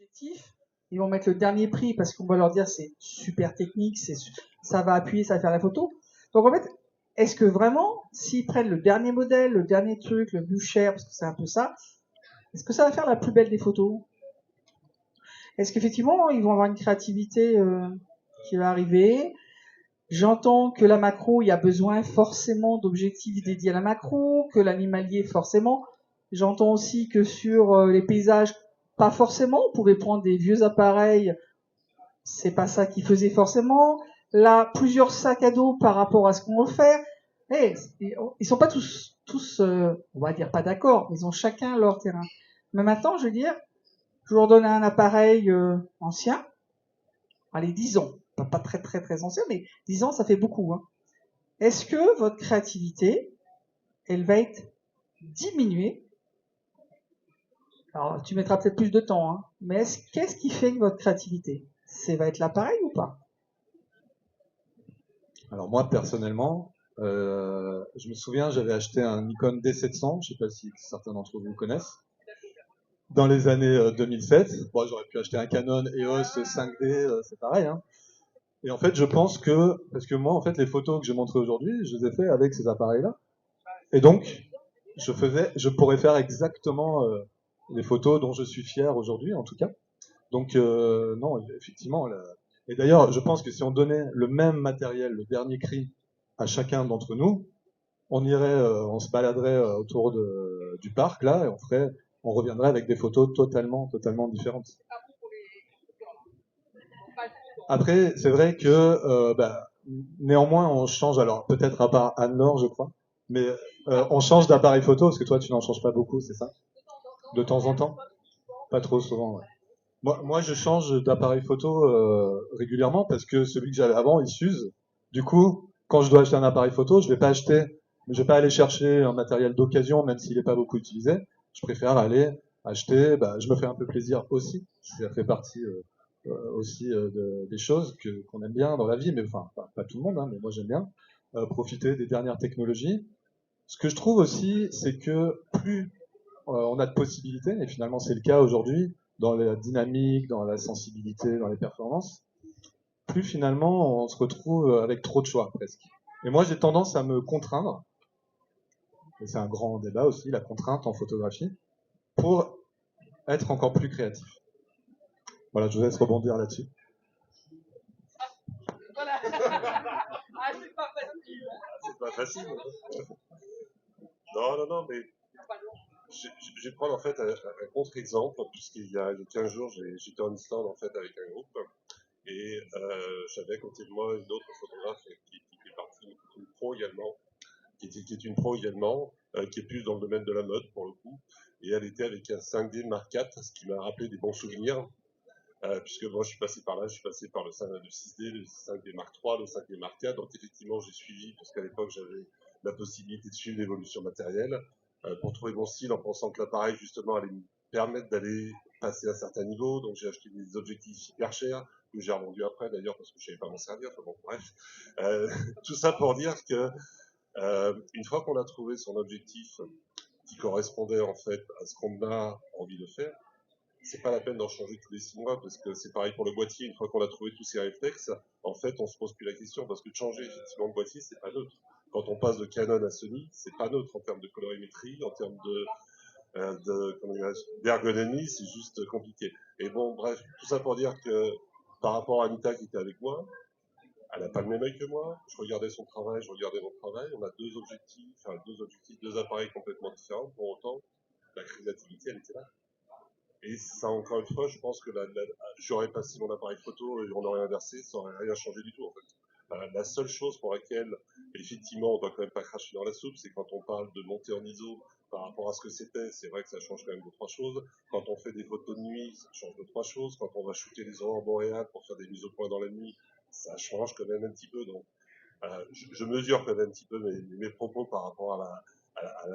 objectif, ils vont mettre le dernier prix parce qu'on va leur dire c'est super technique, ça va appuyer, ça va faire la photo. Donc en fait, est-ce que vraiment, s'ils prennent le dernier modèle, le dernier truc, le plus cher, parce que c'est un peu ça, est-ce que ça va faire la plus belle des photos? Est-ce qu'effectivement, ils vont avoir une créativité qui va arriver? J'entends que la macro, il y a besoin forcément d'objectifs dédiés à la macro, que l'animalier forcément. J'entends aussi que sur les paysages, pas forcément. On pouvait prendre des vieux appareils, c'est pas ça qu'ils faisaient forcément. Là, plusieurs sacs à dos par rapport à ce qu'on veut faire. Hey, ils sont pas tous, on va dire pas d'accord. Ils ont chacun leur terrain. Mais maintenant, je veux dire, je leur donne un appareil ancien, allez, 10 ans, pas très très très ancien, mais 10 ans, ça fait beaucoup. Hein. Est-ce que votre créativité, elle va être diminuée? Alors, tu mettras peut-être plus de temps, hein, mais qu'est-ce qui fait que votre créativité? Ça va être l'appareil ou pas? Alors moi, personnellement, je me souviens, j'avais acheté un Nikon D700, je ne sais pas si certains d'entre vous connaissent, dans les années 2007. Bon, j'aurais pu acheter un Canon EOS 5D, c'est pareil. Hein. Et en fait, je pense que, parce que moi, en fait, les photos que j'ai montrées aujourd'hui, je les ai fait avec ces appareils-là. Et donc, je pourrais faire exactement les photos dont je suis fier aujourd'hui, en tout cas. Donc, non, effectivement. Et d'ailleurs, je pense que si on donnait le même matériel, le dernier cri, à chacun d'entre nous, on se baladerait autour du parc là, et on reviendrait avec des photos totalement différentes. Après, c'est vrai que néanmoins, on change. Alors, peut-être à part Anne-Laure, je crois, mais on change d'appareil photo parce que toi, tu n'en changes pas beaucoup, c'est ça? De temps en temps? Pas trop souvent. Ouais. Moi, je change d'appareil photo régulièrement parce que celui que j'avais avant, il s'use. Du coup, quand je dois acheter un appareil photo, je vais pas aller chercher un matériel d'occasion, même s'il n'est pas beaucoup utilisé. Je préfère aller acheter. Je me fais un peu plaisir aussi. Ça fait partie aussi des choses qu'on aime bien dans la vie, mais enfin, pas tout le monde, hein, mais moi j'aime bien profiter des dernières technologies. Ce que je trouve aussi, c'est que plus on a de possibilités, et finalement c'est le cas aujourd'hui, dans la dynamique, dans la sensibilité, dans les performances, plus finalement on se retrouve avec trop de choix presque. Et moi j'ai tendance à me contraindre, et c'est un grand débat aussi, la contrainte en photographie, pour être encore plus créatif. Voilà, je vous laisse rebondir là-dessus. Voilà. Ah, c'est pas facile. C'est pas facile. Non, mais je vais prendre en fait un contre-exemple, puisqu'il y a 15 jours, j'étais en Islande en fait avec un groupe, et j'avais à côté de moi une autre photographe qui est partie, qui est une pro également, qui est une pro également, qui est plus dans le domaine de la mode pour le coup, et elle était avec un 5D Mark IV, ce qui m'a rappelé des bons souvenirs. Puisque moi je suis passé par là, je suis passé par le 6D, le 5D Mark III, le 5D Mark IV, donc effectivement j'ai suivi, parce qu'à l'époque j'avais la possibilité de suivre l'évolution matérielle, pour trouver mon style en pensant que l'appareil justement allait me permettre d'aller passer à un certain niveau, donc j'ai acheté des objectifs hyper chers, que j'ai revendus après d'ailleurs parce que je savais pas m'en servir, enfin bon bref. Tout ça pour dire que une fois qu'on a trouvé son objectif qui correspondait en fait à ce qu'on a envie de faire, c'est pas la peine d'en changer tous les 6 mois parce que c'est pareil pour le boîtier. Une fois qu'on a trouvé tous ces réflexes, en fait, on se pose plus la question parce que de changer effectivement le boîtier, c'est pas neutre. Quand on passe de Canon à Sony, c'est pas neutre en termes de colorimétrie, en termes d'ergonomie, c'est juste compliqué. Et bon, bref, tout ça pour dire que par rapport à Anita qui était avec moi, elle n'a pas le même œil que moi. Je regardais son travail, je regardais mon travail. On a deux appareils complètement différents. Pour autant, la créativité, elle était là. Et ça, encore une fois, je pense que j'aurais passé mon appareil photo et on aurait inversé, ça aurait rien changé du tout, en fait. La seule chose pour laquelle, effectivement, on doit quand même pas cracher dans la soupe, c'est quand on parle de montée en ISO par rapport à ce que c'était, c'est vrai que ça change quand même 2-3 choses. Quand on fait des photos de nuit, ça change 2-3 choses. Quand on va shooter les aurores boréales pour faire des mises au point dans la nuit, ça change quand même un petit peu. Donc, je mesure quand même un petit peu mes propos par rapport à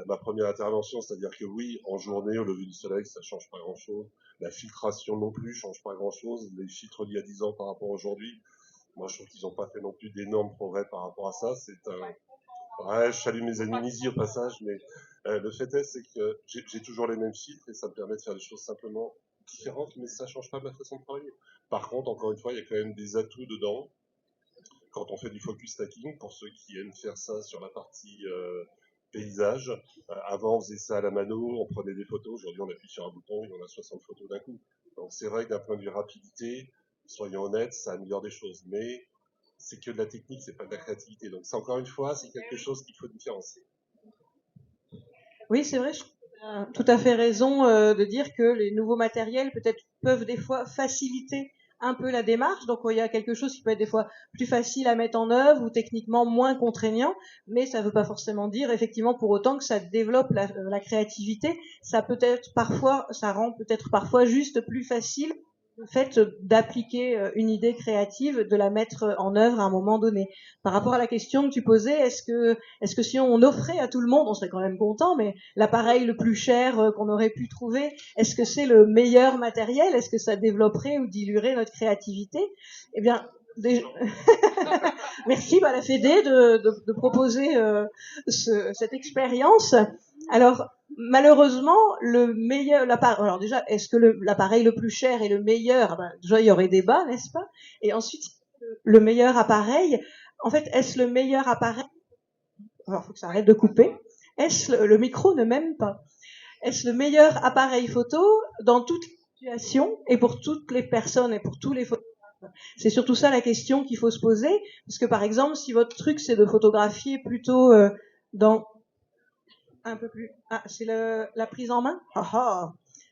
ma première intervention, c'est-à-dire que oui, en journée, au lever du soleil, ça change pas grand-chose. La filtration non plus change pas grand-chose. Les filtres d'il y a 10 ans par rapport à aujourd'hui, moi je trouve qu'ils n'ont pas fait non plus d'énormes progrès par rapport à ça. Ouais, je salue mes amis Misi au passage, mais le fait est, c'est que j'ai toujours les mêmes chiffres et ça me permet de faire des choses simplement différentes, mais ça change pas ma façon de travailler. Par contre, encore une fois, il y a quand même des atouts dedans quand on fait du focus stacking, pour ceux qui aiment faire ça sur la partie paysage. Avant, on faisait ça à la mano, on prenait des photos. Aujourd'hui, on appuie sur un bouton et on a 60 photos d'un coup. Donc c'est vrai que d'un point de vue rapidité, soyons honnêtes, ça améliore des choses. Mais c'est que de la technique, c'est pas de la créativité. Donc c'est encore une fois, c'est quelque chose qu'il faut différencier. Oui, c'est vrai, je tout à fait raison de dire que les nouveaux matériels peut-être peuvent des fois faciliter un peu la démarche. Donc il y a quelque chose qui peut être des fois plus facile à mettre en œuvre ou techniquement moins contraignant, mais ça ne veut pas forcément dire effectivement pour autant que ça développe la créativité. Ça peut être parfois, ça rend peut-être parfois juste plus facile le fait d'appliquer une idée créative, de la mettre en œuvre à un moment donné. Par rapport à la question que tu posais, est-ce que si on offrait à tout le monde, on serait quand même content, mais l'appareil le plus cher qu'on aurait pu trouver, est-ce que c'est le meilleur matériel? Est-ce que ça développerait ou diluerait notre créativité? Eh bien, merci à la Fédé de proposer cette expérience. Alors, malheureusement, le meilleur, alors déjà, est-ce que l'appareil le plus cher est le meilleur? Ben, déjà, il y aurait débat, n'est-ce pas? Et ensuite, le meilleur appareil, en fait, est-ce le meilleur appareil? Alors, faut que ça arrête de couper. Est-ce le micro ne m'aime pas? Est-ce le meilleur appareil photo dans toutes les situations et pour toutes les personnes et pour tous les photographes? C'est surtout ça la question qu'il faut se poser, parce que par exemple, si votre truc c'est de photographier plutôt dans un peu plus, c'est la prise en main.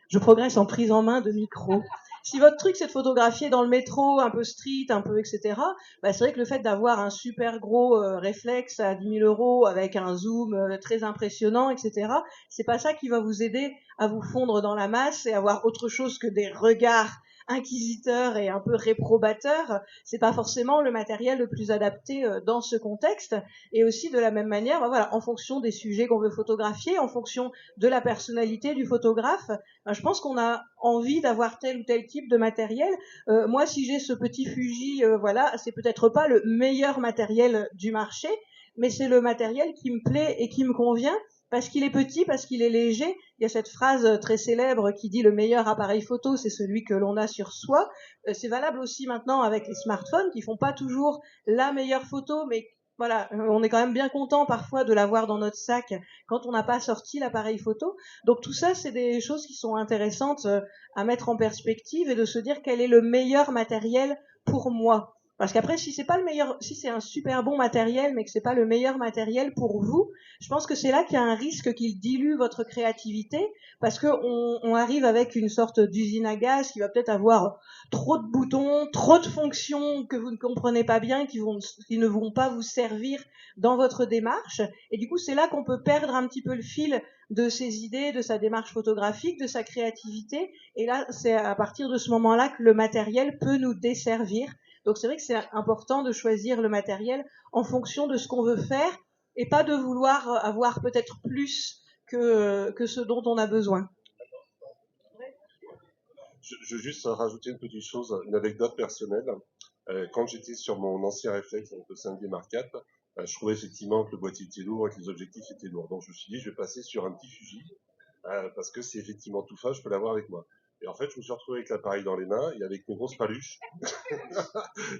Je progresse en prise en main de micro. Si votre truc c'est de photographier dans le métro, un peu street, un peu etc., bah, c'est vrai que le fait d'avoir un super gros réflexe à 10 000 euros avec un zoom très impressionnant, etc., c'est pas ça qui va vous aider à vous fondre dans la masse et avoir autre chose que des regards inquisiteurs et un peu réprobateurs. C'est pas forcément le matériel le plus adapté dans ce contexte. Et aussi de la même manière, bah, voilà, en fonction des sujets qu'on veut photographier, en fonction de la personnalité du photographe, je pense qu'on a envie d'avoir tel ou tel type de matériel. Moi, si j'ai ce petit Fuji, voilà, c'est peut-être pas le meilleur matériel du marché, mais c'est le matériel qui me plaît et qui me convient parce qu'il est petit, parce qu'il est léger. Il y a cette phrase très célèbre qui dit le meilleur appareil photo, c'est celui que l'on a sur soi. C'est valable aussi maintenant avec les smartphones qui font pas toujours la meilleure photo, mais voilà, on est quand même bien content parfois de l'avoir dans notre sac quand on n'a pas sorti l'appareil photo. Donc tout ça, c'est des choses qui sont intéressantes à mettre en perspective et de se dire quel est le meilleur matériel pour moi. Parce qu'après, si c'est pas le meilleur, si c'est un super bon matériel, mais que c'est pas le meilleur matériel pour vous, je pense que c'est là qu'il y a un risque qu'il dilue votre créativité, parce que on arrive avec une sorte d'usine à gaz qui va peut-être avoir trop de boutons, trop de fonctions que vous ne comprenez pas bien, qui ne vont pas vous servir dans votre démarche. Et du coup, c'est là qu'on peut perdre un petit peu le fil de ses idées, de sa démarche photographique, de sa créativité. Et là, c'est à partir de ce moment-là que le matériel peut nous desservir. Donc c'est vrai que c'est important de choisir le matériel en fonction de ce qu'on veut faire et pas de vouloir avoir peut-être plus que ce dont on a besoin. Je veux juste rajouter une petite chose, une anecdote personnelle. Quand j'étais sur mon ancien réflexe, donc le 5D Mark IV, je trouvais effectivement que le boîtier était lourd et que les objectifs étaient lourds. Donc je me suis dit, je vais passer sur un petit Fuji, parce que c'est effectivement tout fin, je peux l'avoir avec moi. Et en fait, je me suis retrouvé avec l'appareil dans les mains et avec une grosse paluche.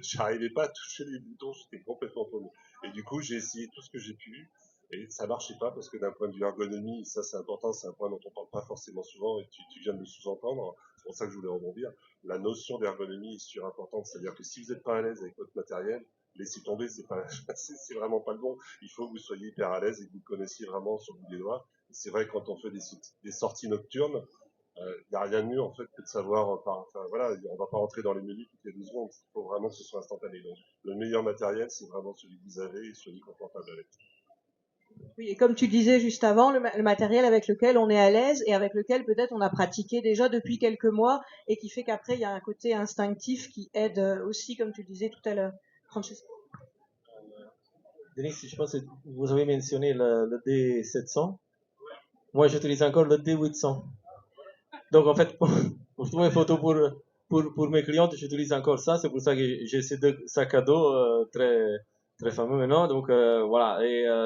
J'arrivais pas à toucher les boutons, j'étais complètement paumé. Et du coup, j'ai essayé tout ce que j'ai pu. Et ça marchait pas parce que d'un point de vue ergonomie, ça c'est important, c'est un point dont on parle pas forcément souvent et tu viens de le sous-entendre, c'est pour ça que je voulais rebondir. La notion d'ergonomie est super importante, c'est-à-dire que si vous n'êtes pas à l'aise avec votre matériel, laissez tomber, c'est pas, c'est vraiment pas le bon. Il faut que vous soyez hyper à l'aise et que vous le connaissiez vraiment sur le bout des doigts. C'est vrai que quand on fait des sorties nocturnes, il n'y a rien de mieux en fait que de savoir, enfin voilà, on va pas rentrer dans les menus toutes les 2 secondes, il faut vraiment que ce soit instantané. Donc le meilleur matériel, c'est vraiment celui que vous avez et celui confortable avec. Oui, et comme tu disais juste avant, le matériel avec lequel on est à l'aise et avec lequel peut-être on a pratiqué déjà depuis quelques mois et qui fait qu'après il y a un côté instinctif qui aide aussi, comme tu disais tout à l'heure. Francesco. Denis, je pense que vous avez mentionné le D700. Moi, j'utilise encore le D800. Donc, en fait, pour trouver une photo pour mes clientes, j'utilise encore ça. C'est pour ça que j'ai ces 2 sacs à dos très, très fameux maintenant. Donc voilà.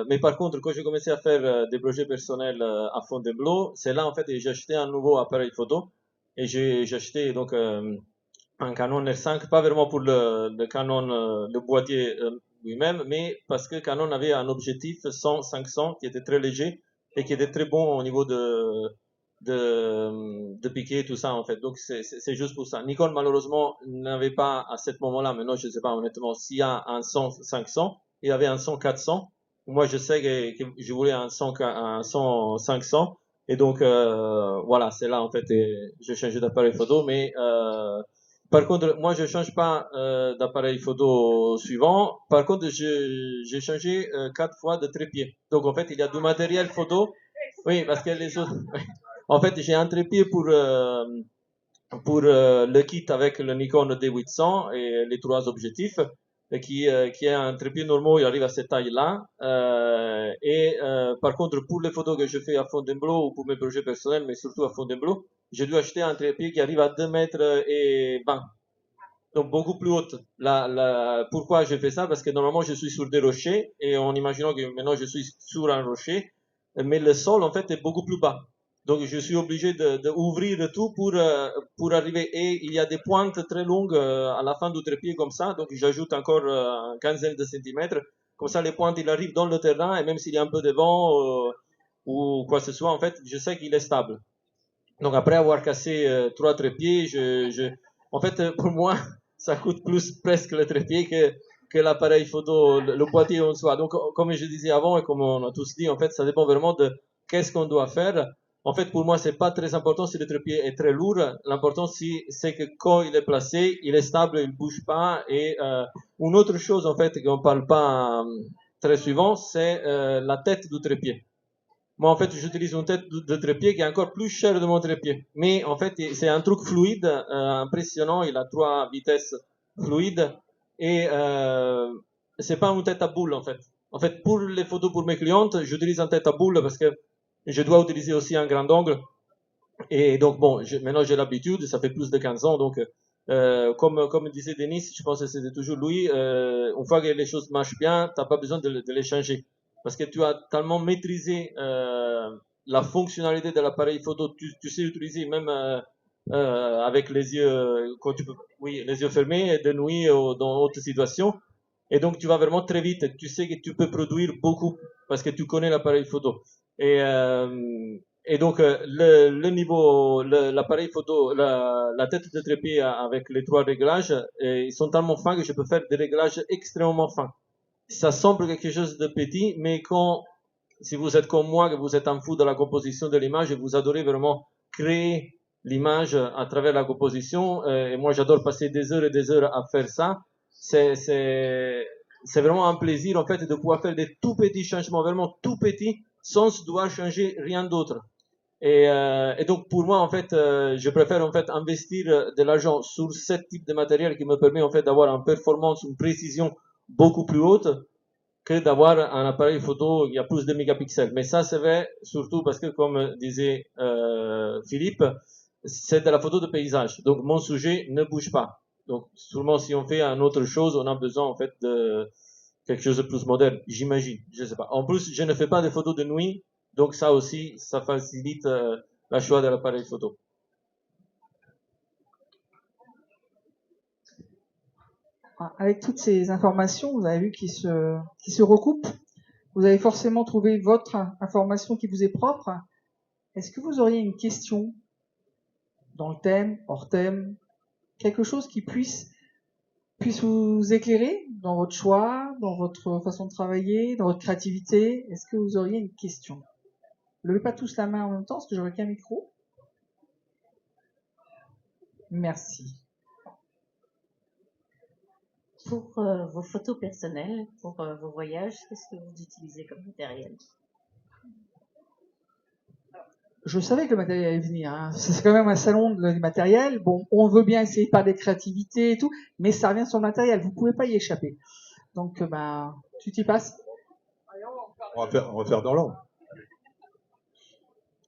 Mais par contre, quand j'ai commencé à faire des projets personnels à Fontainebleau, c'est là en fait que j'ai acheté un nouveau appareil photo et j'ai acheté donc un Canon R5, pas vraiment pour le Canon, le boîtier lui-même, mais parce que Canon avait un objectif 100-500 qui était très léger et qui était très bon au niveau de piquer tout ça en fait. Donc c'est juste pour ça. Nikon malheureusement n'avait pas à ce moment-là, maintenant je sais pas honnêtement, s'il y a un 100-500, il y avait un 100-400. Moi je sais que je voulais un 100-500 et donc voilà, c'est là en fait et j'ai changé d'appareil photo, mais par contre, moi, je change pas d'appareil photo suivant. Par contre, j'ai changé 4 fois de trépied. Donc, en fait, il y a du matériel photo. Oui, parce que les autres. En fait, j'ai un trépied pour le kit avec le Nikon D800 et les 3 objectifs, et qui est un trépied normal, il arrive à cette taille-là. Par contre, pour les photos que je fais à Fontainebleau ou pour mes projets personnels, mais surtout à Fontainebleau, j'ai dû acheter un trépied qui arrive à 2 mètres et 20. Donc beaucoup plus haute. Pourquoi je fais ça? Parce que normalement je suis sur des rochers et en imaginant que maintenant je suis sur un rocher, mais le sol en fait est beaucoup plus bas. Donc je suis obligé de ouvrir tout pour arriver. Et il y a des pointes très longues à la fin du trépied comme ça. Donc j'ajoute encore une quinzaine de centimètres. Comme ça les pointes il arrive dans le terrain et même s'il y a un peu de vent ou quoi que ce soit, en fait je sais qu'il est stable. Donc après avoir cassé 3 trépieds, en fait pour moi ça coûte plus presque le trépied que l'appareil photo, le boîtier en soi. Donc comme je disais avant et comme on a tous dit, en fait ça dépend vraiment de qu'est-ce qu'on doit faire. En fait pour moi c'est pas très important si le trépied est très lourd. L'important c'est que quand il est placé, il est stable, il bouge pas. Et une autre chose en fait qu'on parle pas très souvent, c'est la tête du trépied. Moi, en fait, j'utilise une tête de trépied qui est encore plus chère de mon trépied. Mais en fait, c'est un truc fluide, impressionnant. Il a 3 vitesses fluides et c'est pas une tête à boule en fait. En fait, pour les photos pour mes clientes, j'utilise une tête à boule parce que je dois utiliser aussi un grand angle. Et donc bon, maintenant j'ai l'habitude. Ça fait plus de 15 ans, donc comme disait Denis, je pense que c'était toujours lui. Une fois que les choses marchent bien, t'as pas besoin de les changer parce que tu as tellement maîtrisé la fonctionnalité de l'appareil photo, tu sais utiliser même avec les yeux, quand tu peux, oui, les yeux fermés, de nuit ou dans d'autres situations. Et donc tu vas vraiment très vite. Tu sais que tu peux produire beaucoup parce que tu connais l'appareil photo. Et, euh, et donc le niveau, l'appareil photo, la tête de trépied avec les 3 réglages, ils sont tellement fins que je peux faire des réglages extrêmement fins. Ça semble quelque chose de petit, mais quand, si vous êtes comme moi, que vous êtes un fou de la composition de l'image et vous adorez vraiment créer l'image à travers la composition, et moi j'adore passer des heures et des heures à faire ça, c'est vraiment un plaisir en fait de pouvoir faire des tout petits changements, vraiment tout petits, sans devoir changer rien d'autre. Et donc pour moi en fait, je préfère en fait investir de l'argent sur ce type de matériel qui me permet en fait d'avoir une performance, une précision beaucoup plus haute que d'avoir un appareil photo qui a plus de mégapixels. Mais ça c'est vrai surtout parce que comme disait Philippe, c'est de la photo de paysage. Donc mon sujet ne bouge pas. Donc sûrement si on fait une autre chose, on a besoin en fait de quelque chose de plus moderne, j'imagine. Je sais pas. En plus, je ne fais pas de photos de nuit. Donc ça aussi, ça facilite le choix de l'appareil photo. Avec toutes ces informations, vous avez vu qui se recoupent. Vous avez forcément trouvé votre information qui vous est propre. Est-ce que vous auriez une question dans le thème, hors thème, quelque chose qui puisse vous éclairer dans votre choix, dans votre façon de travailler, dans votre créativité? Est-ce que vous auriez une question? Ne levez pas tous la main en même temps, parce que j'aurai qu'un micro. Merci. Pour vos photos personnelles, pour vos voyages, qu'est-ce que vous utilisez comme matériel? Je savais que le matériel allait venir. Hein. C'est quand même un salon du matériel. Bon, on veut bien essayer de parler de créativité et tout, mais ça revient sur le matériel. Vous pouvez pas y échapper. Donc, tu t'y passes. On va faire dans l'ordre.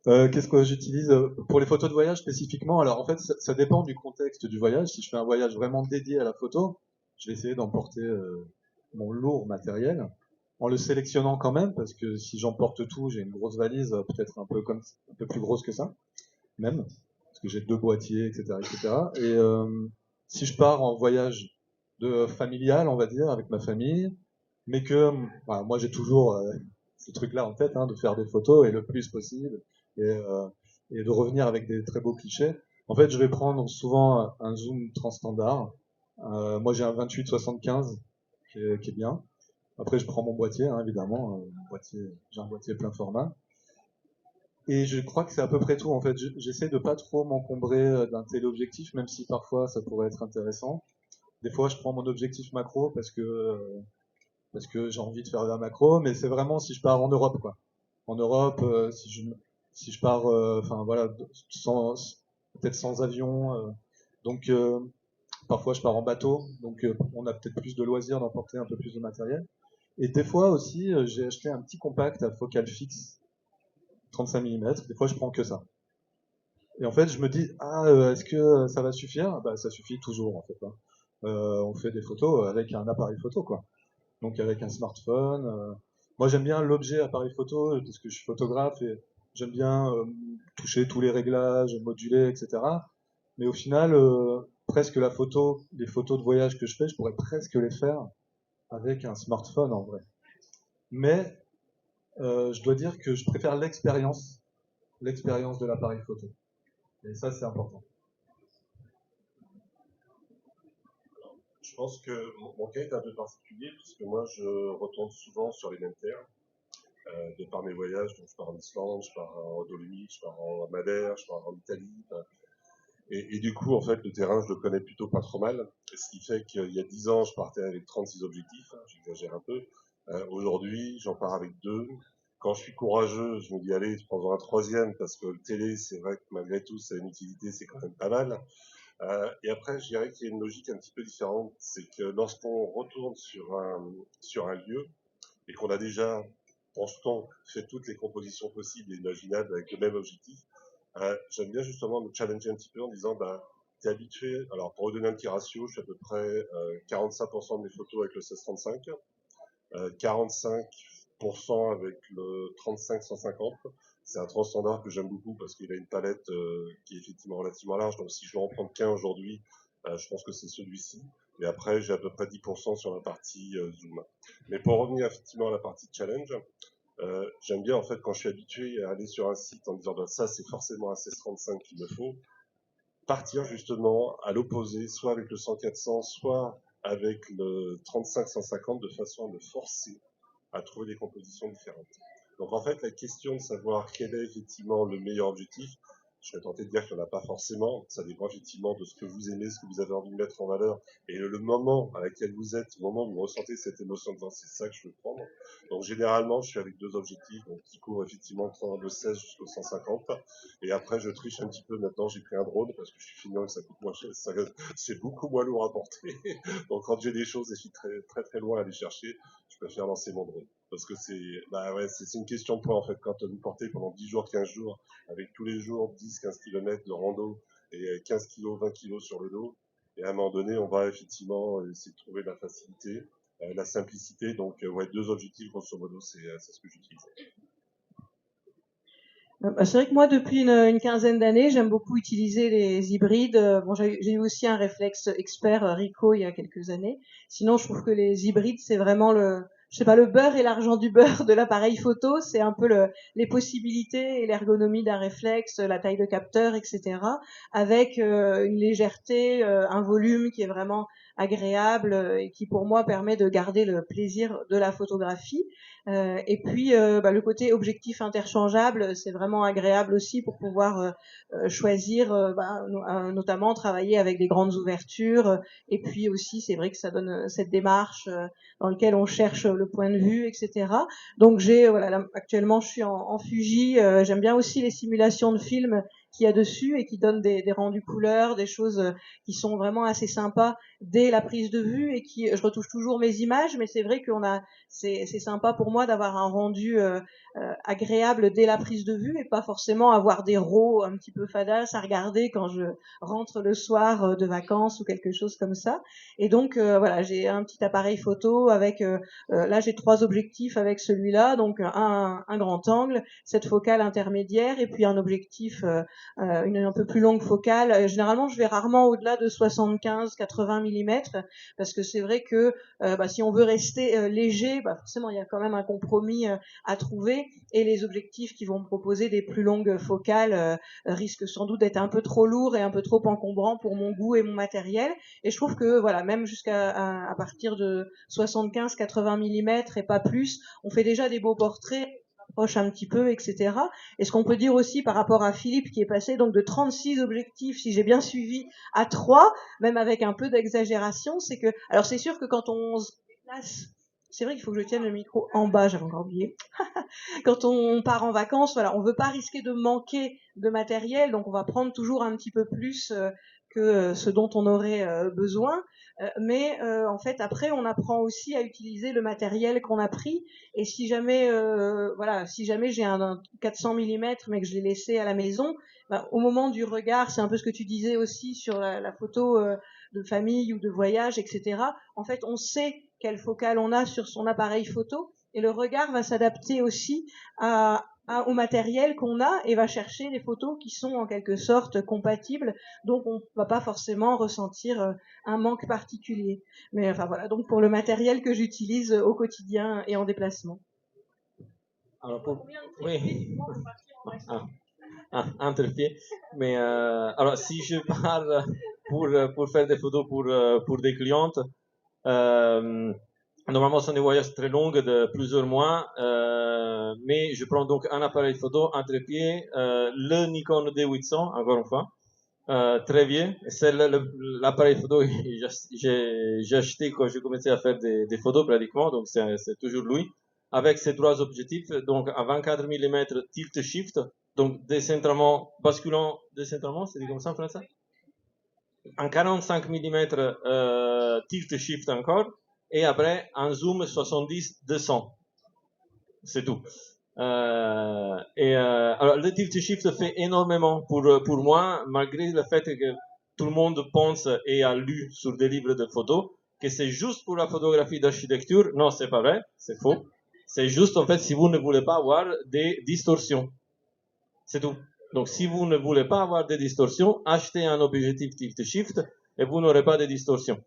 Qu'est-ce que j'utilise pour les photos de voyage spécifiquement? Alors en fait, ça dépend du contexte du voyage. Si je fais un voyage vraiment dédié à la photo, je vais essayer d'emporter mon lourd matériel, en le sélectionnant quand même, parce que si j'emporte tout, j'ai une grosse valise, peut-être un peu plus grosse que ça, même, parce que j'ai 2 boîtiers, etc., etc. Et si je pars en voyage familial, on va dire, avec ma famille, mais que voilà, moi j'ai toujours ce truc-là en tête, hein, de faire des photos et le plus possible, et de revenir avec des très beaux clichés. En fait, je vais prendre souvent un zoom transstandard. Moi, j'ai un 28-75 qui est bien. Après, je prends mon boîtier, hein, évidemment. J'ai un boîtier plein format. Et je crois que c'est à peu près tout. En fait, j'essaie de pas trop m'encombrer d'un téléobjectif, même si parfois ça pourrait être intéressant. Des fois, je prends mon objectif macro parce que j'ai envie de faire de la macro, mais c'est vraiment si je pars en Europe, quoi. En Europe, si je pars, enfin voilà, peut-être sans avion. Donc, parfois, je pars en bateau, donc on a peut-être plus de loisirs d'emporter un peu plus de matériel. Et des fois aussi, j'ai acheté un petit compact à focale fixe, 35 mm. Des fois, je prends que ça. Et en fait, je me dis, est-ce que ça va suffire? Bah, ça suffit toujours, en fait, hein. On fait des photos avec un appareil photo, quoi. Donc avec un smartphone. Moi, j'aime bien l'objet appareil photo parce que je suis photographe et j'aime bien toucher tous les réglages, moduler, etc. Mais au final, presque les photos de voyage que je fais, je pourrais presque les faire avec un smartphone en vrai. Mais je dois dire que je préfère l'expérience de l'appareil photo. Et ça, c'est important. Je pense que mon cas est un peu particulier puisque moi je retourne souvent sur les mêmes terres de par mes voyages. Donc je pars en Islande, je pars en Dolomites, je pars en Madère, je pars en Italie. Et du coup, en fait, le terrain, je le connais plutôt pas trop mal. Ce qui fait qu'il y a 10 ans, je partais avec 36 objectifs. J'exagère un peu. Aujourd'hui, j'en pars avec 2. Quand je suis courageux, je me dis, allez, prends un troisième parce que le télé, c'est vrai que malgré tout, ça a une utilité, c'est quand même pas mal. Et après, je dirais qu'il y a une logique un petit peu différente. C'est que lorsqu'on retourne sur un lieu et qu'on a déjà, pense-t-on, fait toutes les compositions possibles et imaginables avec le même objectif, j'aime bien justement me challenger un petit peu en disant, bah, t'es habitué, alors pour redonner un petit ratio, je fais à peu près 45% de mes photos avec le 16-35, 45% avec le 35-150. C'est un transstandard que j'aime beaucoup parce qu'il a une palette qui est effectivement relativement large. Donc si je dois en prendre qu'un aujourd'hui, je pense que c'est celui-ci. Et après, j'ai à peu près 10% sur la partie zoom. Mais pour revenir effectivement à la partie challenge, j'aime bien en fait quand je suis habitué à aller sur un site en disant bah, ça c'est forcément un 16-35 qu'il me faut, partir justement à l'opposé, soit avec le 100-400, soit avec le 35-150 de façon à me forcer à trouver des compositions différentes. Donc en fait, la question de savoir quel est effectivement le meilleur objectif, je serais tenté de dire qu'il n'y en a pas forcément. Ça dépend effectivement de ce que vous aimez, ce que vous avez envie de mettre en valeur et le moment à laquelle vous êtes, le moment où vous ressentez cette émotion de dire c'est ça que je veux prendre. Donc généralement, je suis avec 2 objectifs, donc qui courent effectivement de 16 jusqu'au 150. Et après, je triche un petit peu. Maintenant, j'ai pris un drone parce que je suis finant et ça coûte moins cher. C'est beaucoup moins lourd à porter. Donc quand j'ai des choses et je suis très très très loin à aller chercher, je préfère lancer mon drone. Parce que c'est une question de poids en fait. Quand vous portez pendant 10 jours, 15 jours, avec tous les jours 10-15 km de rando et 15 kg, 20 kg sur le dos, et à un moment donné, on va effectivement essayer de trouver la facilité, la simplicité. Donc, ouais, 2 objectifs, grosso modo, c'est ce que j'utilise. C'est vrai que moi, depuis une quinzaine d'années, j'aime beaucoup utiliser les hybrides. Bon, j'ai eu aussi un réflexe expert Ricoh il y a quelques années. Sinon, je trouve que les hybrides, c'est vraiment je sais pas, le beurre et l'argent du beurre de l'appareil photo. C'est un peu les possibilités et l'ergonomie d'un réflexe, la taille de capteur, etc. Avec une légèreté, un volume qui est vraiment agréable et qui, pour moi, permet de garder le plaisir de la photographie. Et puis le côté objectif interchangeable, c'est vraiment agréable aussi pour pouvoir choisir, notamment travailler avec des grandes ouvertures. Et puis aussi, c'est vrai que ça donne cette démarche dans laquelle on cherche le point de vue, etc. Donc actuellement, je suis en Fuji. J'aime bien aussi les simulations de films qu'il y a dessus et qui donne des rendus couleurs, des choses qui sont vraiment assez sympas dès la prise de vue et qui, je retouche toujours mes images, mais c'est vrai c'est sympa pour moi d'avoir un rendu agréable dès la prise de vue et pas forcément avoir des RAW un petit peu fadas à regarder quand je rentre le soir de vacances ou quelque chose comme ça. Et donc voilà, j'ai un petit appareil photo avec là j'ai 3 objectifs avec celui-là, donc un grand angle, cette focale intermédiaire et puis un objectif une un peu plus longue focale. Généralement, je vais rarement au-delà de 75-80 mm parce que c'est vrai que si on veut rester léger, forcément il y a quand même un compromis à trouver et les objectifs qui vont me proposer des plus longues focales risquent sans doute d'être un peu trop lourds et un peu trop encombrants pour mon goût et mon matériel. Et je trouve que voilà, même à partir de 75-80 mm et pas plus, on fait déjà des beaux portraits, approche un petit peu, etc. Et ce qu'on peut dire aussi par rapport à Philippe qui est passé donc de 36 objectifs, si j'ai bien suivi, à 3, même avec un peu d'exagération, c'est que, alors c'est sûr que quand on se déplace, c'est vrai qu'il faut que je tienne le micro en bas, j'avais encore oublié. Quand on part en vacances, voilà, on veut pas risquer de manquer de matériel, donc on va prendre toujours un petit peu plus que ce dont on aurait besoin. Mais en fait, après, on apprend aussi à utiliser le matériel qu'on a pris. Et si jamais, si jamais j'ai un 400 mm mais que je l'ai laissé à la maison, au moment du regard, c'est un peu ce que tu disais aussi sur la photo de famille ou de voyage, etc. En fait, on sait quelle focale on a sur son appareil photo et le regard va s'adapter aussi au matériel qu'on a et va chercher des photos qui sont en quelque sorte compatibles, donc on va pas forcément ressentir un manque particulier. Mais enfin voilà, donc pour le matériel que j'utilise au quotidien et en déplacement. Alors oui. Entre-pieds. Mais alors si je pars pour faire des photos pour des clientes, normalement, ce sont des voyages très longs de plusieurs mois, mais je prends donc un appareil photo entre pieds, le Nikon D800, encore une fois, très vieux. C'est l'appareil photo que j'ai acheté quand j'ai commencé à faire des photos pratiquement, donc c'est toujours lui, avec ces 3 objectifs, donc à 24 mm tilt shift, donc décentrement, basculant décentrement, c'est dit comme ça en français? En 45 mm tilt shift encore, et après un zoom 70-200. C'est tout. Alors le tilt shift fait énormément pour moi, malgré le fait que tout le monde pense et a lu sur des livres de photos que c'est juste pour la photographie d'architecture. Non, c'est pas vrai, c'est faux. C'est juste en fait si vous ne voulez pas avoir des distorsions. C'est tout. Donc si vous ne voulez pas avoir des distorsions, achetez un objectif tilt shift et vous n'aurez pas de distorsions.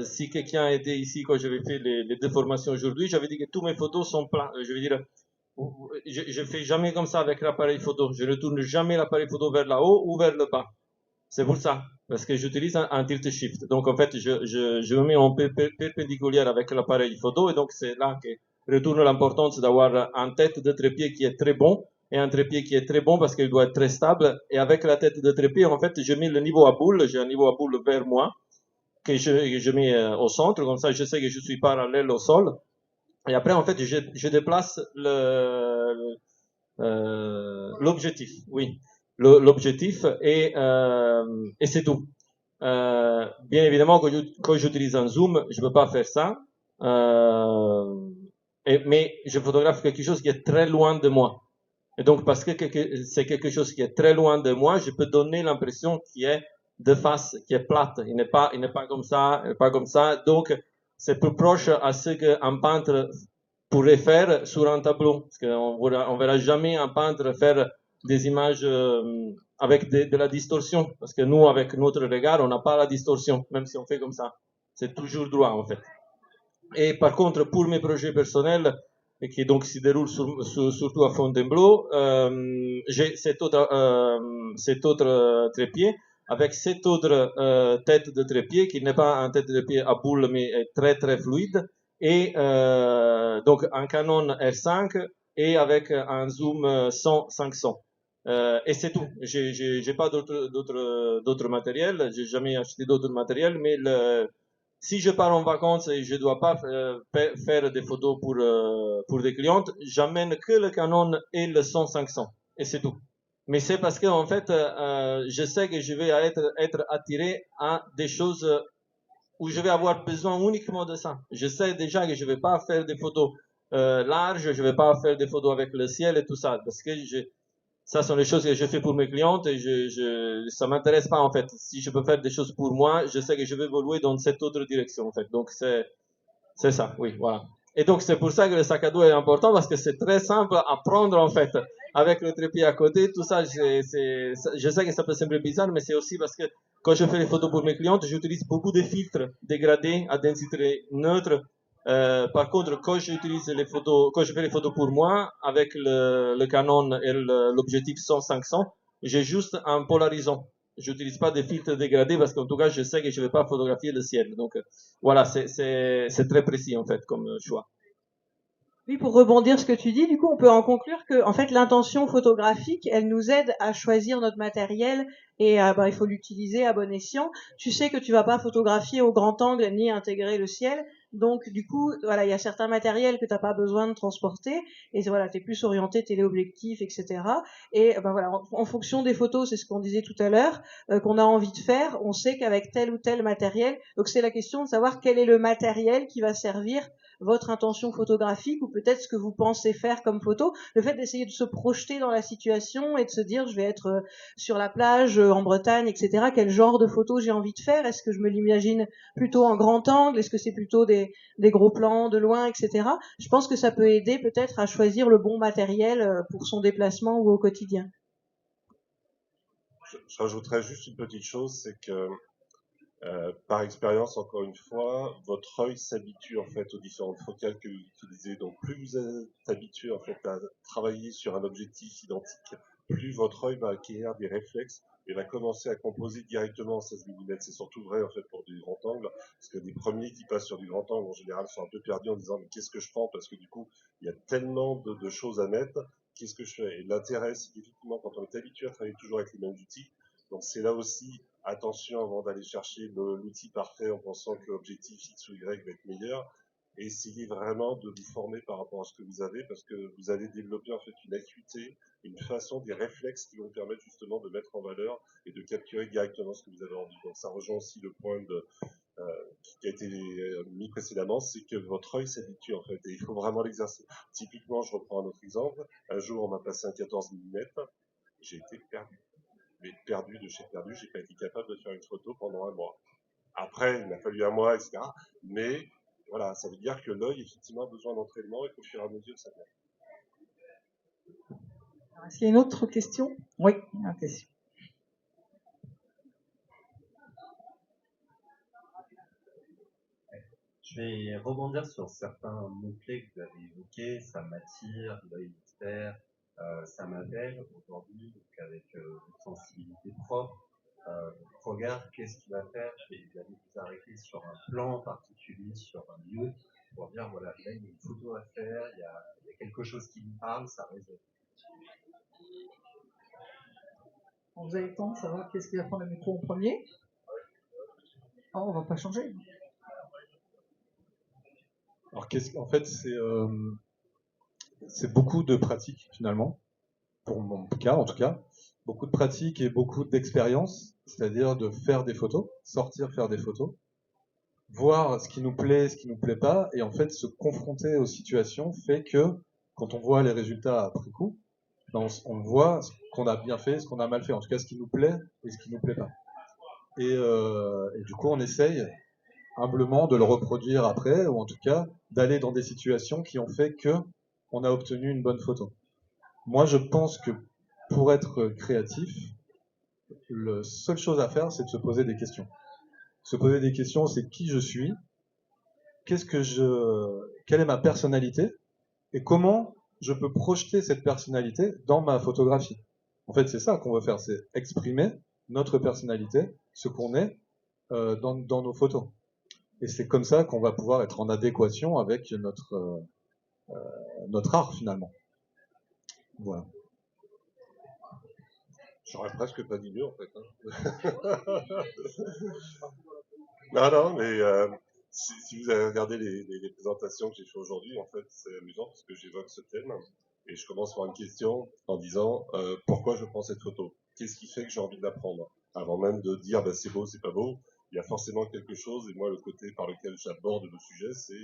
Si quelqu'un était ici quand j'avais fait les 2 formations aujourd'hui, j'avais dit que tous mes photos sont plats. Je veux dire, je fais jamais comme ça avec l'appareil photo. Je ne tourne jamais l'appareil photo vers le haut ou vers le bas. C'est pour ça, parce que j'utilise un tilt shift. Donc en fait, je me mets en perpendiculaire avec l'appareil photo et donc c'est là que retourne l'importance d'avoir un tête de trépied qui est très bon et un trépied qui est très bon parce qu'il doit être très stable. Et avec la tête de trépied, en fait, je mets le niveau à boule. J'ai un niveau à boule vers moi que je mets au centre, comme ça je sais que je suis parallèle au sol. Et après, en fait, je déplace l'objectif, oui, l'objectif et c'est tout. Bien évidemment, quand j'utilise un zoom, je peux pas faire ça, mais je photographe quelque chose qui est très loin de moi. Et donc, parce que c'est quelque chose qui est très loin de moi, je peux donner l'impression qu'il est de face, qui est plate. Il n'est pas comme ça, il n'est pas comme ça. Donc, c'est plus proche à ce qu'un peintre pourrait faire sur un tableau. Parce qu'on verra jamais un peintre faire des images avec de la distorsion. Parce que nous, avec notre regard, on n'a pas la distorsion, même si on fait comme ça. C'est toujours droit, en fait. Et par contre, pour mes projets personnels, qui donc se déroulent surtout à Fontainebleau, j'ai cet autre trépied avec cette autre tête de trépied qui n'est pas un tête de trépied à boule mais est très très fluide et donc un Canon R5 et avec un zoom 100-500. Et c'est tout. J'ai pas d'autres matériel. J'ai jamais acheté d'autres matériel, mais si je pars en vacances et je dois pas faire des photos pour des clientes, j'amène que le Canon et le 100-500. Et c'est tout. Mais c'est parce que en fait, je sais que je vais être attiré à des choses où je vais avoir besoin uniquement de ça. Je sais déjà que je vais pas faire des photos larges, je vais pas faire des photos avec le ciel et tout ça, parce que ça sont les choses que je fais pour mes clientes et ça m'intéresse pas en fait. Si je peux faire des choses pour moi, je sais que je vais évoluer dans cette autre direction en fait. Donc c'est ça, oui, voilà. Et donc c'est pour ça que le sac à dos est important parce que c'est très simple à prendre en fait. Avec le trépied à côté, tout ça, je sais que ça peut sembler bizarre, mais c'est aussi parce que quand je fais les photos pour mes clientes, j'utilise beaucoup de filtres dégradés à densité neutre. Par contre, quand quand je fais les photos pour moi, avec le Canon et l'objectif 100-500, j'ai juste un polarisant. J'utilise pas des filtres dégradés parce qu'en tout cas, je sais que je vais pas photographier le ciel. Donc, voilà, c'est très précis en fait comme choix. Oui, pour rebondir ce que tu dis, du coup, on peut en conclure que, en fait, l'intention photographique, elle nous aide à choisir notre matériel et il faut l'utiliser à bon escient. Tu sais que tu vas pas photographier au grand angle ni intégrer le ciel. Donc, du coup, voilà, il y a certains matériels que t'as pas besoin de transporter. Et voilà, t'es plus orienté téléobjectif, etc. Et voilà, en fonction des photos, c'est ce qu'on disait tout à l'heure, qu'on a envie de faire, on sait qu'avec tel ou tel matériel, donc c'est la question de savoir quel est le matériel qui va servir votre intention photographique ou peut-être ce que vous pensez faire comme photo, le fait d'essayer de se projeter dans la situation et de se dire je vais être sur la plage en Bretagne, etc. Quel genre de photo j'ai envie de faire? Est-ce que je me l'imagine plutôt en grand angle? Est-ce que c'est plutôt des gros plans de loin, etc. Je pense que ça peut aider peut-être à choisir le bon matériel pour son déplacement ou au quotidien. Je rajouterais juste une petite chose, c'est que par expérience, encore une fois, votre œil s'habitue en fait aux différentes focales que vous utilisez. Donc, plus vous êtes habitué en fait à travailler sur un objectif identique, plus votre œil va acquérir des réflexes et va commencer à composer directement en 16 mm. C'est surtout vrai en fait pour du grand angle, parce que les premiers qui passent sur du grand angle en général sont un peu perdus en disant mais qu'est-ce que je prends, parce que du coup il y a tellement de choses à mettre. Qu'est-ce que je fais? Et l'intérêt, c'est qu'effectivement, quand on est habitué à travailler toujours avec les mêmes outils, donc c'est là aussi attention avant d'aller chercher l'outil parfait en pensant que l'objectif X ou Y va être meilleur. Et essayez vraiment de vous former par rapport à ce que vous avez parce que vous allez développer en fait une acuité, une façon, des réflexes qui vont permettre justement de mettre en valeur et de capturer directement ce que vous avez envie. Donc ça rejoint aussi le point qui a été mis précédemment, c'est que votre œil s'habitue en fait et il faut vraiment l'exercer. Typiquement, je reprends un autre exemple. Un jour, on m'a passé un 14 mm, j'ai été perdu. Mais perdu de chez perdu, j'ai pas été capable de faire une photo pendant un mois. Après, il m'a fallu un mois, etc. Mais voilà, ça veut dire que l'œil, effectivement, a besoin d'entraînement et qu'au fur et à mesure, ça vient. Est-ce qu'il y a une autre question? Oui, une question. Je vais rebondir sur certains mots-clés que vous avez évoqués. Ça m'attire, l'œil expert, ça m'appelle aujourd'hui, donc avec une sensibilité propre. Votre regard, qu'est-ce qu'il va faire? Vous allez vous arrêter sur un plan particulier, sur un lieu, pour dire voilà, là il y a une photo à faire, il y a quelque chose qui me parle, ça résonne. Vous avez le temps de savoir qu'est-ce qui va prendre le micro en premier? Oh, on va pas changer. Alors, en fait, c'est beaucoup de pratique finalement, pour mon cas en tout cas, beaucoup de pratique et beaucoup d'expérience, c'est-à-dire de faire des photos, sortir faire des photos, voir ce qui nous plaît, ce qui nous plaît pas, et en fait se confronter aux situations fait que quand on voit les résultats après coup, ben on voit ce qu'on a bien fait, ce qu'on a mal fait, en tout cas ce qui nous plaît et ce qui nous plaît pas. Et du coup on essaye humblement de le reproduire après, ou en tout cas d'aller dans des situations qui ont fait que on a obtenu une bonne photo. Moi, je pense que pour être créatif, la seule chose à faire, c'est de se poser des questions. Se poser des questions, c'est qui je suis, quelle est ma personnalité, et comment je peux projeter cette personnalité dans ma photographie. En fait, c'est ça qu'on veut faire, c'est exprimer notre personnalité, ce qu'on est dans nos photos. Et c'est comme ça qu'on va pouvoir être en adéquation avec notre art finalement. Voilà. J'aurais presque pas dit mieux en fait. Non, mais si vous avez regardé les présentations que j'ai fait aujourd'hui, en fait, c'est amusant parce que j'évoque ce thème. et je commence par une question en disant pourquoi je prends cette photo? Qu'est-ce qui fait que j'ai envie de la prendre? Avant même de dire bah, c'est beau, c'est pas beau, il y a forcément quelque chose, et moi le côté par lequel j'aborde le sujet, c'est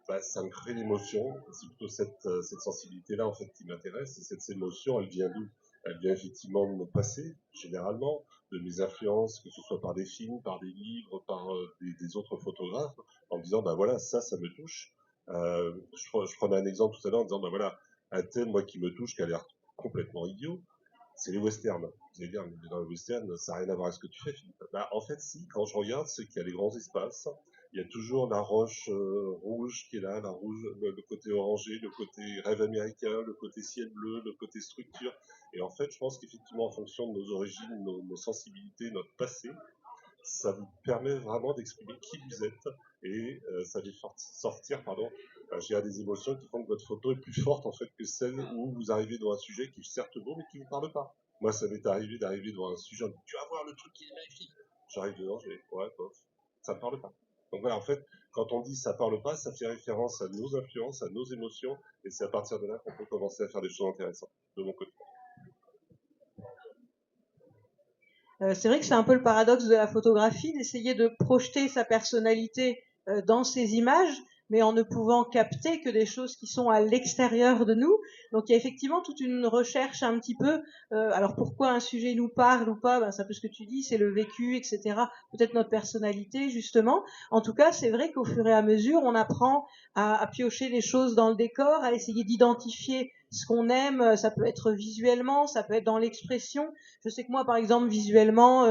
bah, ça me crée l'émotion, c'est plutôt cette sensibilité-là en fait qui m'intéresse, et cette émotion, elle vient d'où? Elle vient effectivement de mon passé, généralement, de mes influences, que ce soit par des films, par des livres, par des autres photographes, en me disant, bah voilà, ça me touche. Je prenais un exemple tout à l'heure en disant, bah voilà, un thème, moi, qui me touche, qui a l'air complètement idiot, c'est les westerns. Vous allez dire, mais dans les westerns, ça n'a rien à voir avec ce que tu fais, Philippe. Bah, en fait, si, quand je regarde, c'est qu'il y a les grands espaces, il y a toujours la roche rouge qui est là, la rouge, le côté orangé, le côté rêve américain, le côté ciel bleu, le côté structure. Et en fait, je pense qu'effectivement, en fonction de nos origines, nos sensibilités, notre passé, ça vous permet vraiment d'exprimer qui vous êtes et ça fait sortir, j'ai des émotions qui font que votre photo est plus forte en fait que celle où vous arrivez dans un sujet qui est certes beau mais qui ne vous parle pas. Moi, ça m'est arrivé d'arriver devant un sujet, on me dit, tu vas voir le truc qui est magnifique. J'arrive dedans, je vais, ouais, bof, ça me parle pas. Donc voilà, en fait, quand on dit ça parle pas, ça fait référence à nos influences, à nos émotions, et c'est à partir de là qu'on peut commencer à faire des choses intéressantes, de mon côté. C'est vrai que c'est un peu le paradoxe de la photographie, d'essayer de projeter sa personnalité dans ces images, mais en ne pouvant capter que des choses qui sont à l'extérieur de nous. Donc il y a effectivement toute une recherche un petit peu. Alors pourquoi un sujet nous parle ou pas, ben, c'est un peu ce que tu dis, c'est le vécu, etc. Peut-être notre personnalité, justement. En tout cas, c'est vrai qu'au fur et à mesure, on apprend à piocher les choses dans le décor, à essayer d'identifier ce qu'on aime. Ça peut être visuellement, ça peut être dans l'expression. Je sais que moi, par exemple, visuellement,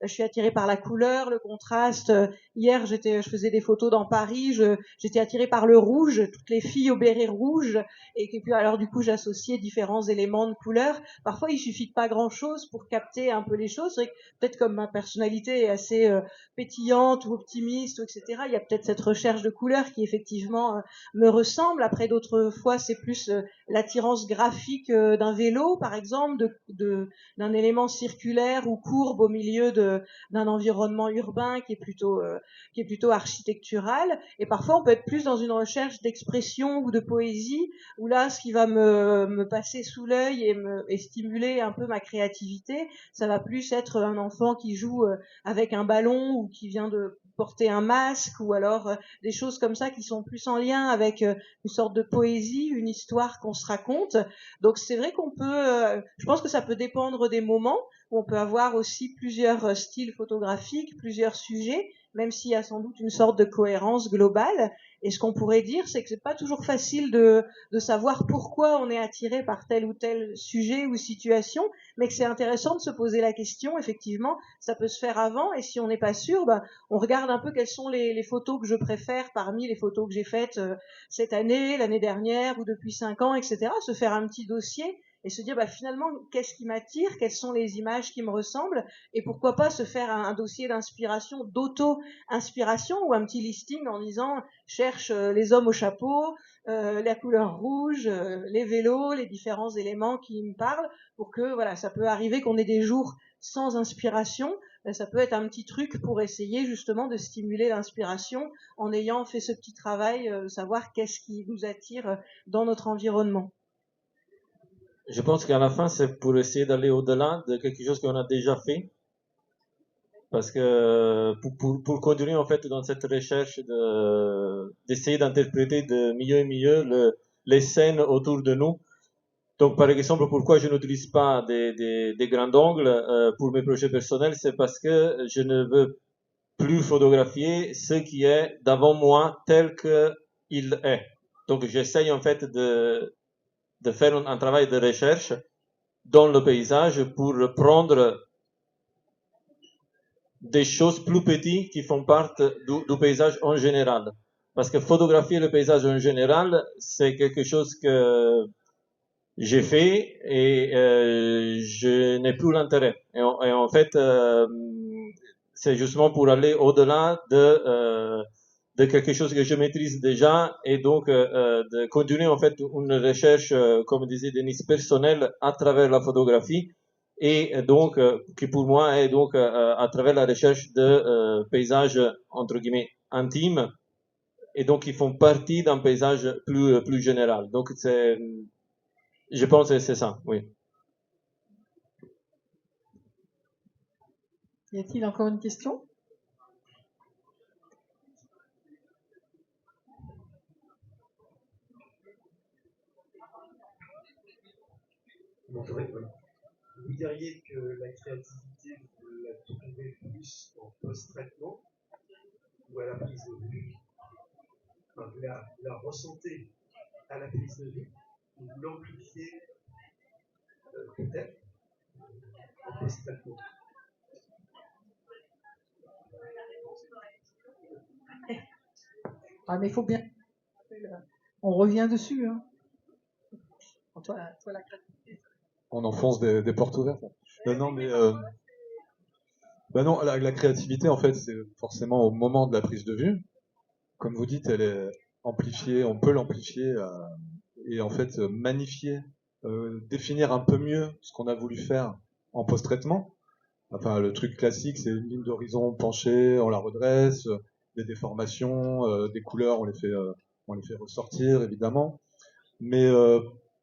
je suis attirée par la couleur, le contraste. Hier, je faisais des photos dans Paris, j'étais attirée par le rouge, toutes les filles au béret rouge, et puis alors du coup, j'associais différents éléments de couleur. Parfois, il suffit de pas grand-chose pour capter un peu les choses. C'est vrai que peut-être comme ma personnalité est assez pétillante ou optimiste, etc., il y a peut-être cette recherche de couleur qui effectivement me ressemble. Après, d'autres fois, c'est plus l'attirance graphique d'un vélo, par exemple, d'un élément circulaire ou courbe au milieu d'un environnement urbain qui est plutôt architectural. Et parfois, on peut être plus dans une recherche d'expression ou de poésie, où là, ce qui va me passer sous l'œil et stimuler un peu ma créativité, ça va plus être un enfant qui joue avec un ballon ou qui vient de porter un masque, ou alors des choses comme ça qui sont plus en lien avec une sorte de poésie, une histoire qu'on se raconte. Donc c'est vrai qu'on peut, je pense que ça peut dépendre des moments, où on peut avoir aussi plusieurs styles photographiques, plusieurs sujets, même s'il y a sans doute une sorte de cohérence globale. Et ce qu'on pourrait dire, c'est que c'est pas toujours facile de savoir pourquoi on est attiré par tel ou tel sujet ou situation, mais que c'est intéressant de se poser la question. Effectivement, ça peut se faire avant, et si on n'est pas sûr, ben, on regarde un peu quelles sont les photos que je préfère parmi les photos que j'ai faites cette année, l'année dernière ou depuis 5 ans, etc. Se faire un petit dossier et se dire bah, finalement qu'est-ce qui m'attire, quelles sont les images qui me ressemblent, et pourquoi pas se faire un dossier d'inspiration, d'auto-inspiration, ou un petit listing en disant cherche les hommes au chapeau, la couleur rouge, les vélos, les différents éléments qui me parlent, pour que voilà, ça peut arriver qu'on ait des jours sans inspiration. Ça peut être un petit truc pour essayer justement de stimuler l'inspiration en ayant fait ce petit travail, de savoir qu'est-ce qui nous attire dans notre environnement. Je pense qu'à la fin, c'est pour essayer d'aller au-delà de quelque chose qu'on a déjà fait. Parce que pour continuer en fait dans cette recherche d'essayer d'interpréter de mieux et mieux les scènes autour de nous. Donc par exemple, pourquoi je n'utilise pas des grands angles pour mes projets personnels, c'est parce que je ne veux plus photographier ce qui est d'avant moi tel qu'il est. Donc j'essaye en fait de faire un travail de recherche dans le paysage pour prendre des choses plus petites qui font partie du paysage en général. Parce que photographier le paysage en général, c'est quelque chose que j'ai fait et je n'ai plus l'intérêt. Et en fait, c'est justement pour aller au-delà de quelque chose que je maîtrise déjà, et donc de continuer en fait une recherche, comme disait Denis, personnelle à travers la photographie, et donc qui pour moi est donc à travers la recherche de paysages entre guillemets intimes, et donc qui font partie d'un paysage plus général. Donc Je pense que c'est ça, oui. Y a-t-il encore une question? Vous diriez que la créativité, vous la trouvez plus en post-traitement ou à la prise de vue? Enfin, vous la ressentez à la prise de vue, ou vous l'amplifiez peut-être en post-traitement? Ah, mais il faut bien. On revient dessus. Hein. Toi, la créativité. On enfonce des portes ouvertes. Non, mais bah non, la créativité, en fait, c'est forcément au moment de la prise de vue. Comme vous dites, elle est amplifiée, on peut l'amplifier et en fait magnifier, définir un peu mieux ce qu'on a voulu faire en post-traitement. Enfin, le truc classique, c'est une ligne d'horizon penchée, on la redresse, des déformations, des couleurs, on les fait ressortir, évidemment. Mais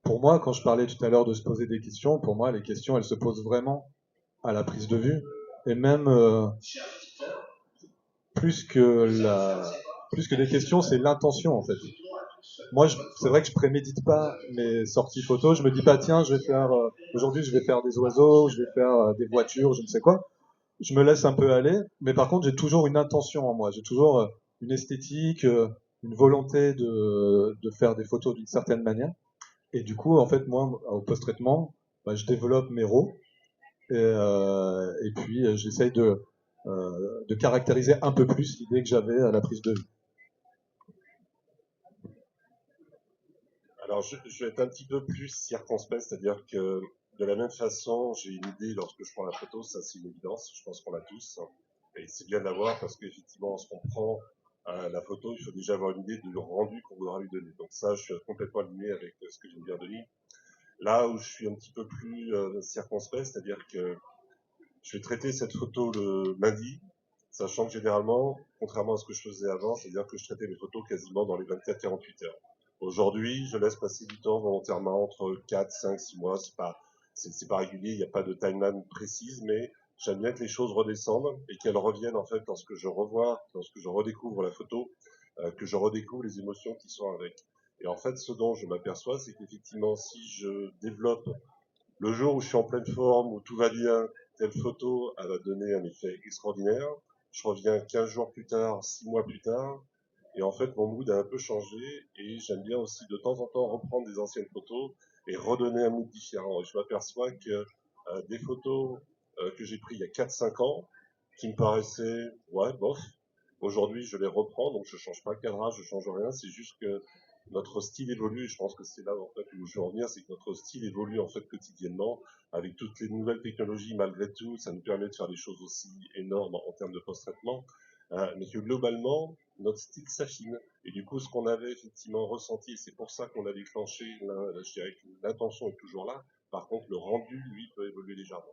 pour moi, quand je parlais tout à l'heure de se poser des questions, pour moi, les questions, elles se posent vraiment à la prise de vue. Et même plus que des questions, c'est l'intention, en fait. Moi, c'est vrai que je prémédite pas mes sorties photos. Je me dis pas, tiens, aujourd'hui, je vais faire des oiseaux, je vais faire des voitures, je ne sais quoi. Je me laisse un peu aller, mais par contre, j'ai toujours une intention en moi. J'ai toujours une esthétique, une volonté de faire des photos d'une certaine manière. Et du coup, en fait, moi, au post-traitement, bah, je développe mes RAW et puis j'essaye de caractériser un peu plus l'idée que j'avais à la prise de vue. Alors, je vais être un petit peu plus circonspect, c'est-à-dire que de la même façon, j'ai une idée lorsque je prends la photo, ça c'est une évidence, je pense qu'on l'a tous. Et c'est bien d'avoir parce qu'effectivement, lorsqu'on prend la photo, il faut déjà avoir une idée du rendu qu'on voudra lui donner. Donc ça, je suis complètement aligné avec ce que vient de dire Denis. Là où je suis un petit peu plus circonspect, c'est-à-dire que je vais traiter cette photo le lundi, sachant que généralement, contrairement à ce que je faisais avant, c'est-à-dire que je traitais mes photos quasiment dans les 24-48 heures. Aujourd'hui, je laisse passer du temps volontairement entre 4, 5, 6 mois. C'est pas régulier, il n'y a pas de timeline précise, mais j'aime bien que les choses redescendent et qu'elles reviennent en fait lorsque je redécouvre la photo, que je redécouvre les émotions qui sont avec. Et en fait, ce dont je m'aperçois, c'est qu'effectivement, si je développe le jour où je suis en pleine forme, où tout va bien, telle photo, elle va donner un effet extraordinaire. Je reviens 15 jours plus tard, 6 mois plus tard, et en fait, mon mood a un peu changé, et j'aime bien aussi de temps en temps reprendre des anciennes photos et redonner un mood différent. Et je m'aperçois que des photos que j'ai prises il y a 4-5 ans, qui me paraissaient, ouais, bof, aujourd'hui je les reprends, donc je change pas le cadrage, je change rien, c'est juste que notre style évolue, et je pense que c'est là en fait où je veux en venir, c'est que notre style évolue en fait quotidiennement, avec toutes les nouvelles technologies, malgré tout, ça nous permet de faire des choses aussi énormes en termes de post-traitement, mais que globalement, notre style s'affine. Et du coup, ce qu'on avait effectivement ressenti, c'est pour ça qu'on a déclenché, je dirais que l'intention est toujours là, par contre, le rendu, lui, peut évoluer légèrement.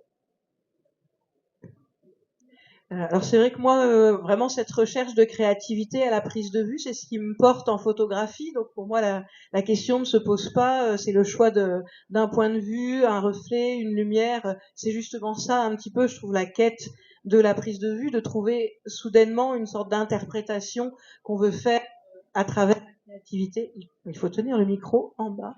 Alors c'est vrai que moi, vraiment cette recherche de créativité à la prise de vue, c'est ce qui me porte en photographie. Donc pour moi, la question ne se pose pas. C'est le choix d'un point de vue, un reflet, une lumière. C'est justement ça un petit peu, je trouve, la quête de la prise de vue, de trouver soudainement une sorte d'interprétation qu'on veut faire à travers la créativité. Il faut tenir le micro en bas.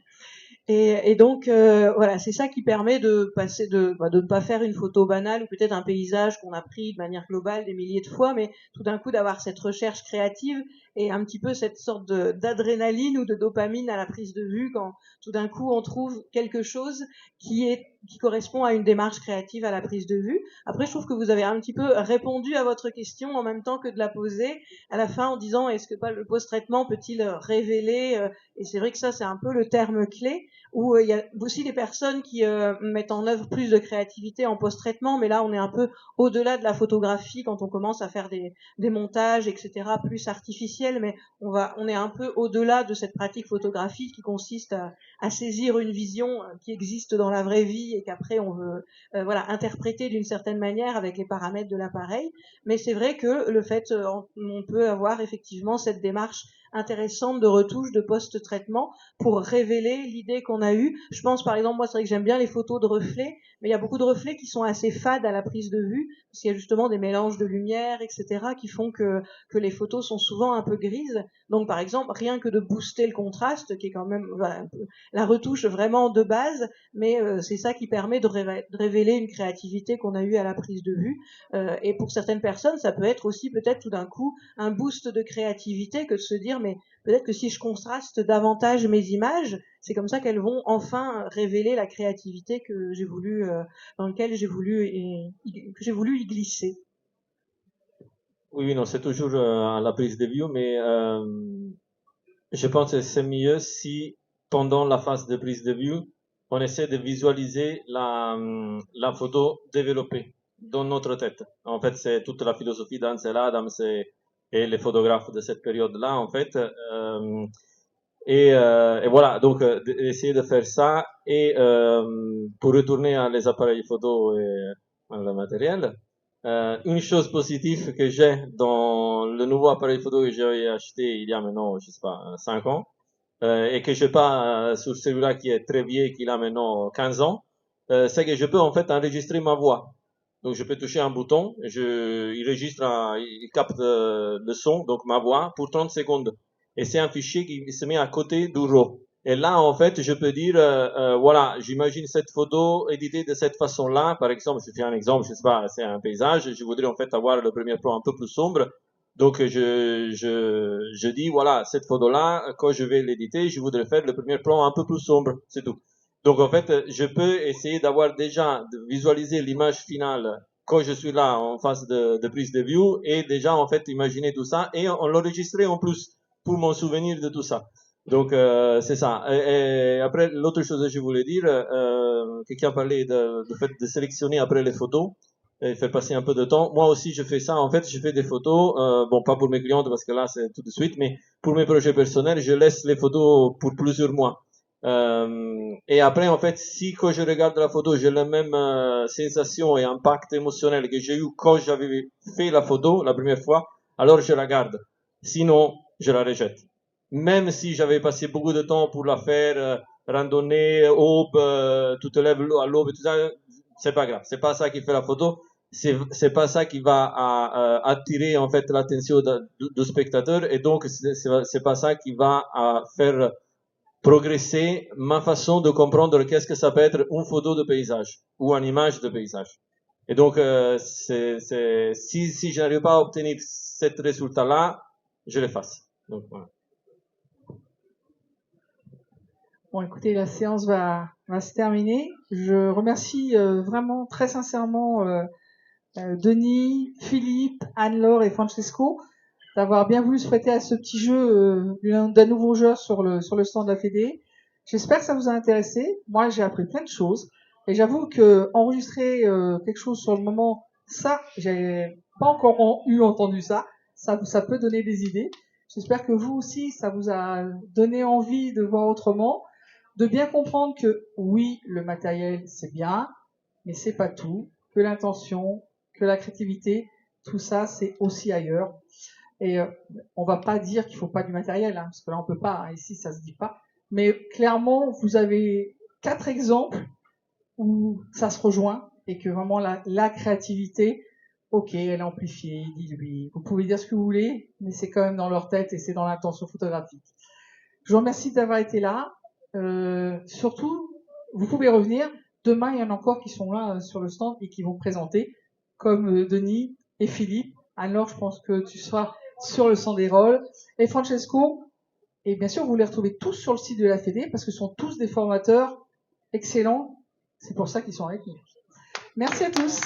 Et donc voilà, c'est ça qui permet de passer de ne pas faire une photo banale ou peut-être un paysage qu'on a pris de manière globale des milliers de fois, mais tout d'un coup d'avoir cette recherche créative et un petit peu cette sorte d'adrénaline ou de dopamine à la prise de vue quand tout d'un coup on trouve quelque chose qui correspond à une démarche créative à la prise de vue. Après, je trouve que vous avez un petit peu répondu à votre question en même temps que de la poser à la fin en disant est-ce que pas le post-traitement peut-il révéler et c'est vrai que ça c'est un peu le terme clé où il y a aussi des personnes qui mettent en œuvre plus de créativité en post-traitement, mais là on est un peu au-delà de la photographie quand on commence à faire des montages, etc., plus artificiels, mais on est un peu au-delà de cette pratique photographique qui consiste à saisir une vision qui existe dans la vraie vie et qu'après on veut voilà interpréter d'une certaine manière avec les paramètres de l'appareil. Mais c'est vrai que le fait on peut avoir effectivement cette démarche intéressantes de retouche, de post-traitement pour révéler l'idée qu'on a eue. Je pense par exemple, moi c'est vrai que j'aime bien les photos de reflets, mais il y a beaucoup de reflets qui sont assez fades à la prise de vue, parce qu'il y a justement des mélanges de lumière, etc., qui font que les photos sont souvent un peu grises. Donc par exemple, rien que de booster le contraste, qui est quand même voilà, un peu la retouche vraiment de base, mais c'est ça qui permet de révéler une créativité qu'on a eue à la prise de vue. Et pour certaines personnes, ça peut être aussi peut-être tout d'un coup un boost de créativité que de se dire mais peut-être que si je contraste davantage mes images, c'est comme ça qu'elles vont enfin révéler la créativité que j'ai voulu dans laquelle j'ai voulu y glisser. Oui, oui, non, c'est toujours à la prise de vue, mais je pense que c'est mieux si pendant la phase de prise de vue, on essaie de visualiser la photo développée dans notre tête. En fait, c'est toute la philosophie d'Ansel Adams et les photographes de cette période-là, en fait. Et voilà, donc essayer de faire ça. Et pour retourner à les appareils photo et à le matériel, une chose positive que j'ai dans le nouveau appareil photo que j'ai acheté il y a maintenant, je sais pas, 5 ans, et que je n'ai pas sur celui-là qui est très vieux, qui a maintenant 15 ans, c'est que je peux en fait enregistrer ma voix. Donc je peux toucher un bouton, il registre, il capte le son, donc ma voix, pour 30 secondes. Et c'est un fichier qui se met à côté du RAW. Et là, en fait, je peux dire, voilà, j'imagine cette photo éditée de cette façon-là. Par exemple, je fais un exemple, je sais pas, c'est un paysage. Je voudrais en fait avoir le premier plan un peu plus sombre. Donc, je dis, voilà, cette photo-là, quand je vais l'éditer, je voudrais faire le premier plan un peu plus sombre. C'est tout. Donc, en fait, je peux essayer d'avoir déjà, de visualiser l'image finale quand je suis là en phase de prise de vue et déjà, en fait, imaginer tout ça et on l'enregistrer en plus pour mon souvenir de tout ça. Donc, c'est ça. Et après, l'autre chose que je voulais dire, quelqu'un a parlé de fait de sélectionner après les photos et faire passer un peu de temps. Moi aussi, je fais ça. En fait, je fais des photos, bon, pas pour mes clientes parce que là, c'est tout de suite, mais pour mes projets personnels, je laisse les photos pour plusieurs mois. Et après, en fait, si quand je regarde la photo, j'ai la même sensation et impact émotionnel que j'ai eu quand j'avais fait la photo la première fois, alors je la garde. Sinon, je la rejette. Même si j'avais passé beaucoup de temps pour la faire, randonnée, aube, tout te lève à l'aube et tout ça, c'est pas grave. C'est pas ça qui fait la photo. C'est pas ça qui va attirer en fait l'attention du spectateur et donc c'est pas ça qui va faire progresser ma façon de comprendre qu'est-ce que ça peut être une photo de paysage ou une image de paysage. Et donc, si je n'arrive pas à obtenir ce résultat-là, je l'efface. Donc, voilà. Bon, écoutez, la séance va se terminer. Je remercie vraiment très sincèrement Denis, Philippe, Anne-Laure et Francesco d'avoir bien voulu se prêter à ce petit jeu d'un nouveau jeu sur le stand de la Fédé. J'espère que ça vous a intéressé. Moi, j'ai appris plein de choses. Et j'avoue que enregistrer quelque chose sur le moment, ça, j'ai pas encore entendu ça. Ça peut donner des idées. J'espère que vous aussi, ça vous a donné envie de voir autrement, de bien comprendre que oui, le matériel, c'est bien, mais c'est pas tout, que l'intention, que la créativité, tout ça, c'est aussi ailleurs. Et on va pas dire qu'il faut pas du matériel, hein, parce que là on peut pas, hein, ici ça se dit pas. Mais clairement, vous avez 4 exemples où ça se rejoint et que vraiment la créativité, ok, elle est amplifiée, diluée. Vous pouvez dire ce que vous voulez, mais c'est quand même dans leur tête et c'est dans l'intention photographique. Je vous remercie d'avoir été là. Surtout, vous pouvez revenir. Demain, il y en a encore qui sont là sur le stand et qui vont présenter, comme Denis et Philippe. Alors, je pense que tu seras sur le stand des rôles. Et Francesco, et bien sûr, vous les retrouvez tous sur le site de la Fédé parce que ce sont tous des formateurs excellents. C'est pour ça qu'ils sont avec nous. Merci à tous.